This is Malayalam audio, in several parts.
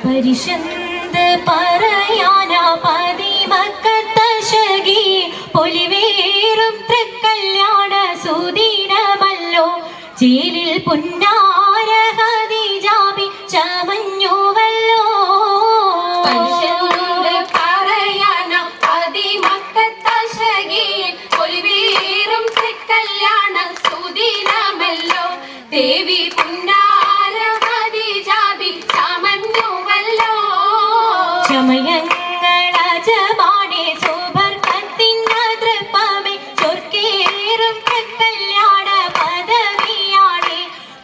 പരിശന്ത് പറയാന പതിമക്കത്തശകി പൊലിവേറും തൃക്കല്യാണ സുദിനമല്ലോ ചേലിൽ പുന്നാര ഖദീജാബി ചമഞ്ഞുവല്ലോ. പരിശന്ത് പറയാന പതിമക്കത്തശകി പൊലിവേറും തൃക്കല്യാണ സുദിനമല്ലോ ദേവി പുന്നാര ഖദീജാബി ചമഞ്ഞുവല്ലോ. ചമയങ്ങളജമാണേ സുബർക്കത്തിനതൃപ്പമേ ചൊർക്കേറും തൃക്കല്യാണ പദവിയാണേ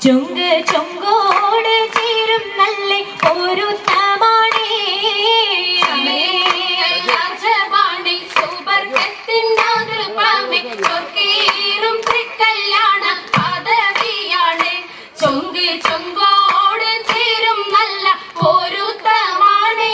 ചുങ്ക് ചുങ്കോട് ചേരും നല്ല പൊരുത്തമാണേ. ചമയങ്ങളജമാണേ സുബർക്കത്തിനതൃപ്പമേ ചൊർക്കേറും തൃക്കല്യാണ പദവിയാണേ ചുങ്ക് ചുങ്കോട് ചേരും നല്ല പൊരുത്തമാണേ.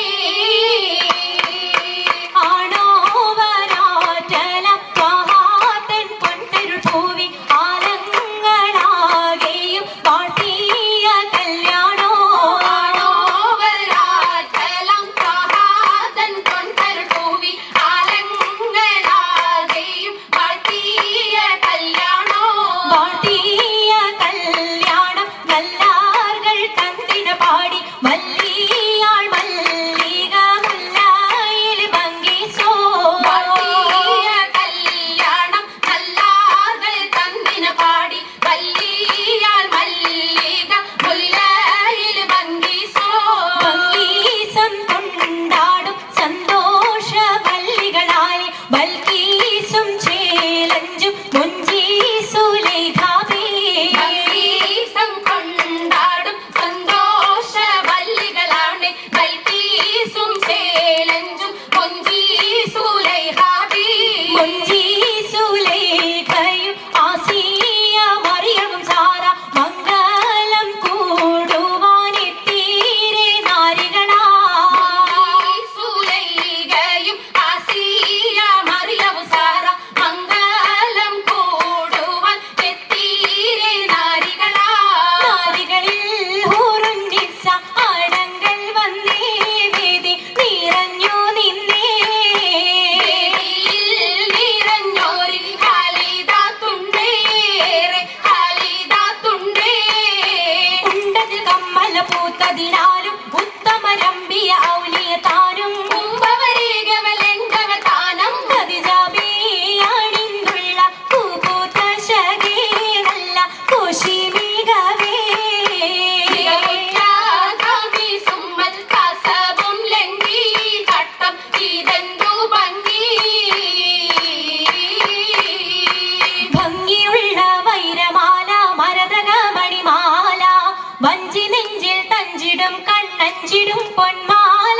പൂത്തതിനാലും ഉത്തമരമ്പിയ ഔലിയ താനും താനം ഖദീജാബി അണിന്തുള്ള പൂപൂത്ത ശകീനല്ല കുശി മികവേ. സുമ്മൽ കസബും ലംഘി തട്ടം ഇതെന്തു ഭംഗി ഭംഗിയുള്ള വൈരമാല മരതക മണിമാല വഞ്ചി നെഞ്ചിൽ തഞ്ചിടും കണ്ണഞ്ചിടും പൊന്മാല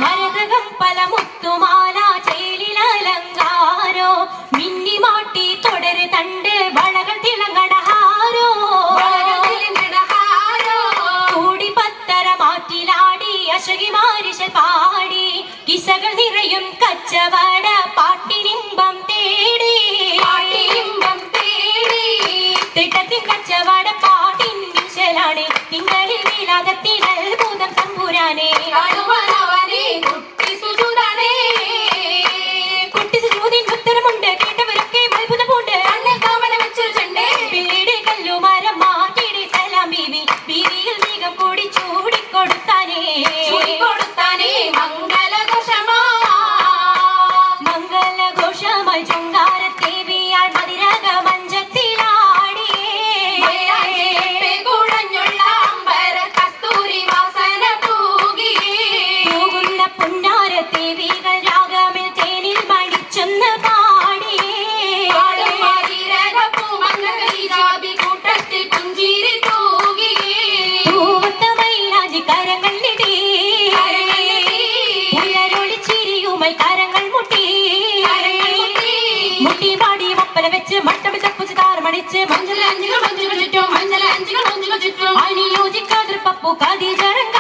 മരതകം പല മുത്തുമാല ചേലിൽ അലങ്കാരോ മിന്നിമാട്ടി തുടര് തണ്ട് വളകൾ തിളങ്ങടഹാരോ കൂടി പത്തര മാറ്റിലാടി അശകിമാരിശൽ പാടി കിസകൾ നിറയും കച്ചവട പാട്ടിനിമ്പം തേടി തിട്ടത്തിൻ കച്ചവട പാട്ടിൻ വിശലാണ് തിങ്കളിൽ വിലാദത്തിൽ അത്ഭുതം തമ്പുരാനെ. കുട്ടി സുജൂദിൻ ഉത്തരമുണ്ട് കേട്ടവരൊക്കെ അത്ഭുതമുണ്ട്. പിന്നീട് കല്ലുമരം മാറ്റിയുടെ സലാം ബീവി ബീവിയിൽ വേഗം കൂടി ചൂടിക്കൊടുത്താനേ മംഗളഘോഷമായി ചുങ്കാരത്തേവിയാൾ മതിരക മഞ്ചത്തിലാടിയേ പപ്പു താരമണിച്ച് മഞ്ചലഞ്ചികൾ മഞ്ചുകൾ ചുറ്റും മഞ്ചലഞ്ചികൾ മഞ്ചുകൾ ചുറ്റും അണിയോജിക്കാതിർ പപ്പു കതിജറങ്ക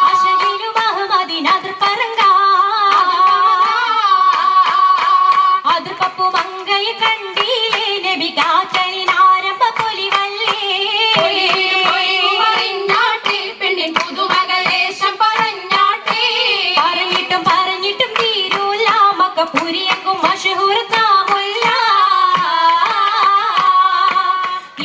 അശകിലും അഹമ്മദിനാതിർ പറങ്ക അതിർ പപ്പു മങ്കയെ കണ്ടീലേ നബി കാറ്റലിനാരംഭ പൊലിവല്ലേ പറഞ്ഞാട്ടെ പെണ്ണിൻ പുതുമകളേശം പറഞ്ഞാട്ടെ പറഞ്ഞിട്ടും പറഞ്ഞിട്ടും തീരൂല മക്കപ്പുരിയെങ്കും മഷഹൂർ താമുല്ല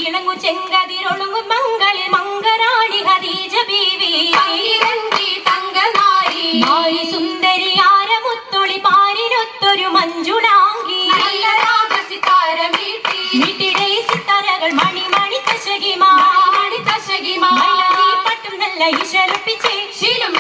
ഇളങ്ങു ചെങ്കതിരൊളുങ്ങും മംഗളിൽ മംഗറാണി ഖദീജ ബീവി പങ്കിരണ്ടി തങ്കനാരി നാരി സുന്ദരി ആരമുത്തൊളി പാരിനൊത്തൊരു മഞ്ജുളാങ്കി നല്ല രാഗസിതാരമീട്ടി വീട്ടിടെ സിത്താരകൾ മണി തശകിമാ മണി തശകിമാ പട്ടും നല്ല ഇശലൊപ്പിച്ച് ശീലും